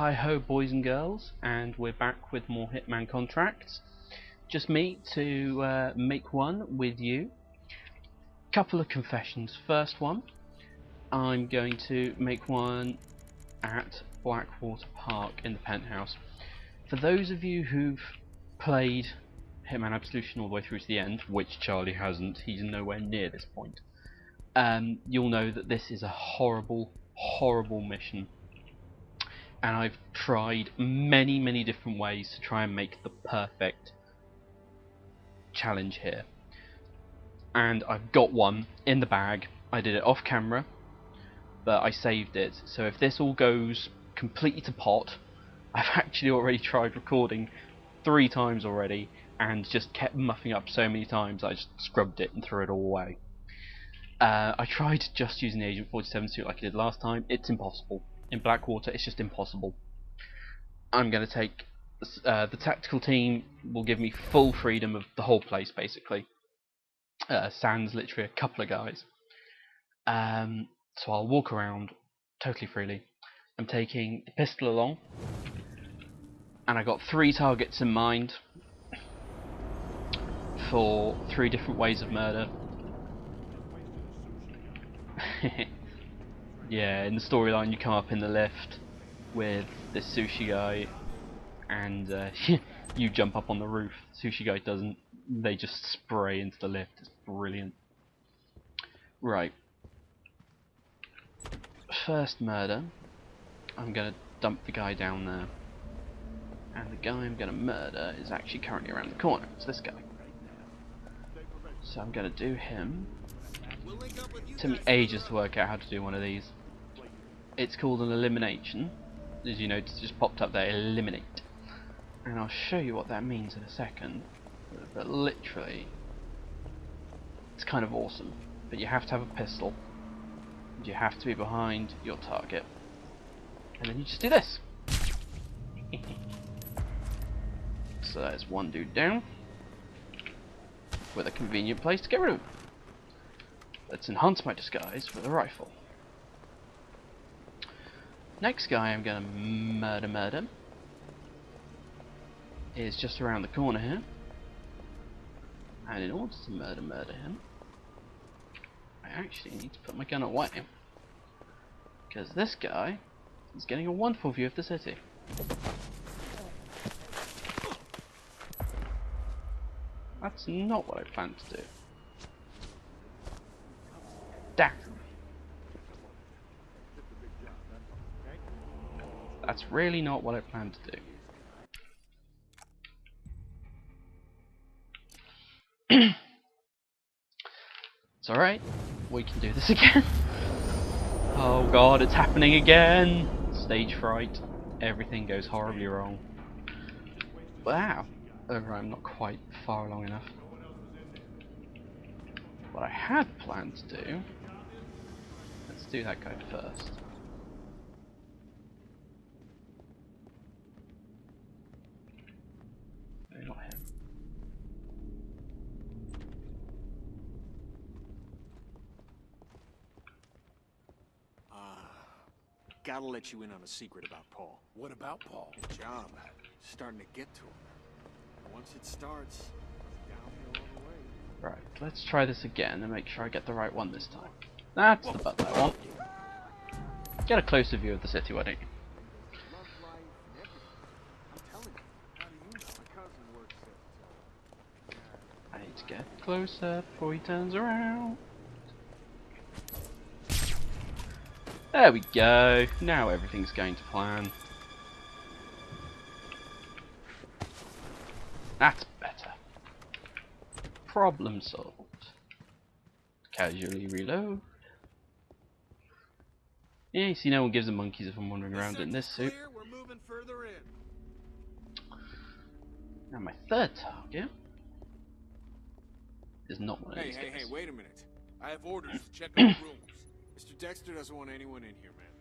Hi ho boys and girls, and we're back with more Hitman contracts. Just me to make one with you. Couple of confessions. First one, I'm going to make one at Blackwater Park in the penthouse. For those of you who've played Hitman Absolution all the way through to the end, which Charlie hasn't, he's nowhere near this point, you'll know that this is a horrible, horrible mission. And I've tried many different ways to try and make the perfect challenge here. And I've got one in the bag. I did it off camera, but I saved it. So if this all goes completely to pot, I've actually already tried recording 3 times already and just kept muffing up so many times I just scrubbed it and threw it all away. I tried just using the Agent 47 suit like I did last time. It's impossible. In Blackwater, it's just impossible. I'm going to take the tactical team will give me full freedom of the whole place, basically. Sans literally a couple of guys. So I'll walk around totally freely. I'm taking the pistol along, and I got 3 targets in mind for 3 different ways of murder. Yeah, in the storyline you come up in the lift with this sushi guy, and you jump up on the roof. Sushi guy doesn't. They just spray into the lift. It's brilliant. Right. First murder. I'm gonna dump the guy down there, and the guy I'm gonna murder is actually currently around the corner. It's this guy. So I'm gonna do him. It took me ages to work out how to do one of these. It's called an elimination. As you notice, it just popped up there, eliminate. And I'll show you what that means in a second. But literally, it's kind of awesome. But you have to have a pistol. And you have to be behind your target. And then you just do this. So there's one dude down. With a convenient place to get rid of him. Let's enhance my disguise with a rifle. Next guy I'm gonna murder is just around the corner here. And in order to murder him, I actually need to put my gun away. Because this guy is getting a wonderful view of the city. That's not what I planned to do. Damn. That's really not what I planned to do. It's alright, we can do this again. Oh god, it's happening again! Stage fright. Everything goes horribly wrong. Wow. I'm not quite far along enough. What I had planned to do... Let's do that guy first. No, not him. Gotta let you in on a secret about Paul. What about Paul? His job. Starting to get to him. Once it starts, it's downhill all the way. Right, let's try this again and make sure I get the right one this time. That's the button I want. Get a closer view of the city, why don't you? I need to get closer before he turns around. There we go. Now everything's going to plan. That's better. Problem solved. Casually reload. Yeah, you see, no one gives the monkeys if I'm wandering around in this suit. We're moving further in. Now my third target is not one of these guys. Hey, wait a minute. I have orders to check out rooms. Mr. Dexter doesn't want anyone in here, man.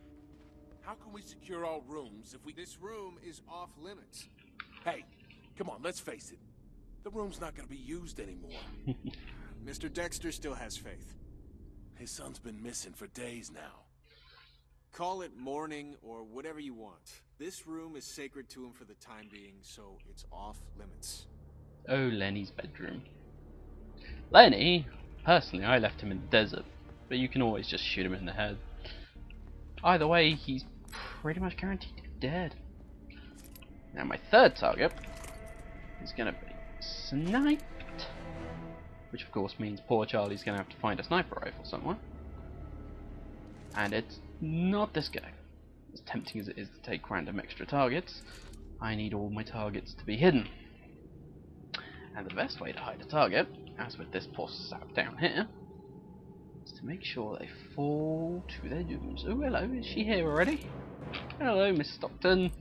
How can we secure all rooms if we... This room is off limits. Hey, come on, let's face it. The room's not gonna be used anymore. Mr. Dexter still has faith. His son's been missing for days now. Call it mourning or whatever you want. This room is sacred to him for the time being, so it's off limits. Oh, Lenny's bedroom. Lenny? Personally, I left him in the desert, but you can always just shoot him in the head. Either way, he's pretty much guaranteed to be dead. Now my third target is going to be sniped, which of course means poor Charlie's going to have to find a sniper rifle somewhere. And it's not this guy. As tempting as it is to take random extra targets, I need all my targets to be hidden. And the best way to hide a target, as with this poor sap down here, is to make sure they fall to their dooms. Oh, hello, is she here already? Hello, Miss Stockton.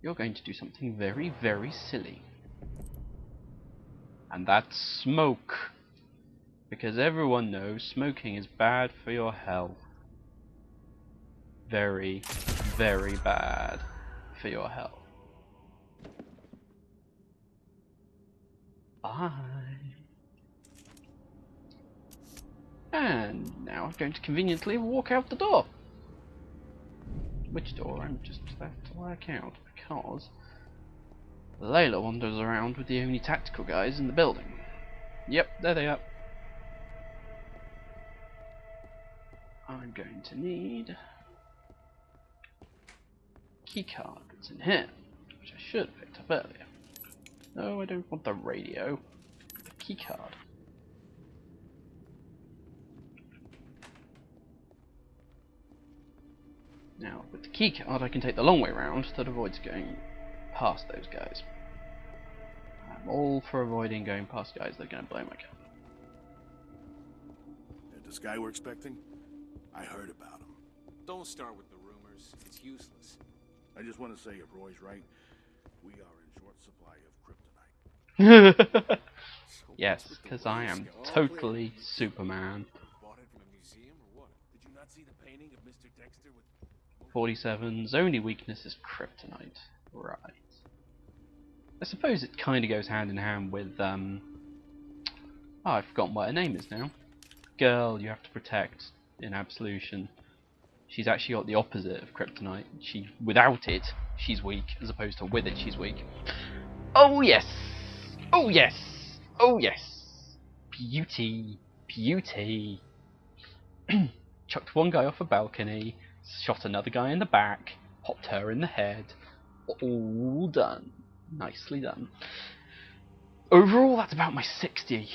You're going to do something very, very silly. And that's smoke. Because everyone knows smoking is bad for your health. Very, very bad for your health. Bye. And now I'm going to conveniently walk out the door. Which door I'm just about to work out, because Layla wanders around with the only tactical guys in the building. Yep, there they are. I'm going to need keycard that's in here, which I should have picked up earlier. No, I don't want the radio. The keycard. Now, with the keycard, I can take the long way round that avoids going past those guys. I'm all for avoiding going past guys that are going to blow my cover. This guy we're expecting? I heard about him. Don't start with the rumors. It's useless. I just want to say, if Roy's right, we are in short supply of kryptonite. Yes, because I am totally Superman. Bought it from a museum or what? Did you not see the painting of Mr. Dexter with 47's only weakness is kryptonite. Right. I suppose it kind of goes hand in hand with, oh, I've forgotten what her name is now. Girl you have to protect in Absolution. She's actually got the opposite of kryptonite. Without it, she's weak, as opposed to with it, she's weak. Oh yes! Oh yes! Oh yes! Beauty! Beauty! Chucked one guy off a balcony, shot another guy in the back, popped her in the head. All done. Nicely done. Overall, that's about my 60th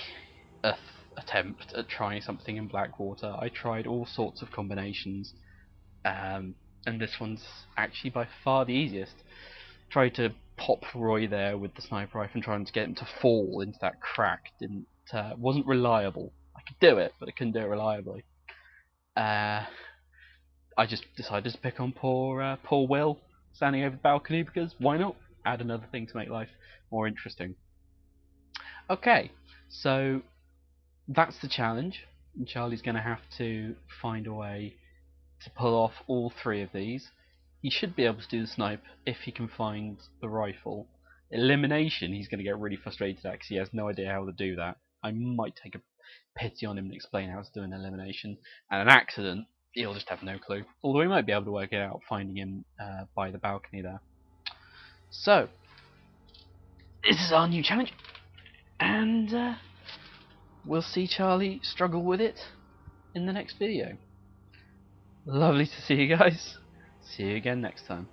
attempt at trying something in Blackwater. I tried all sorts of combinations, and this one's actually by far the easiest. Tried to pop Roy there with the sniper rifle and trying to get him to fall into that crack. Wasn't reliable. I could do it, but I couldn't do it reliably. I just decided to pick on poor Will standing over the balcony, because why not? Add another thing to make life more interesting. Okay, so that's the challenge, and Charlie's going to have to find a way to pull off all three of these. He should be able to do the snipe if he can find the rifle. Elimination, he's going to get really frustrated at because he has no idea how to do that. I might take a pity on him and explain how to do an elimination. And an accident, he'll just have no clue. Although he might be able to work it out, finding him by the balcony there. So, this is our new challenge, and we'll see Charlie struggle with it in the next video. Lovely to see you guys. See you again next time.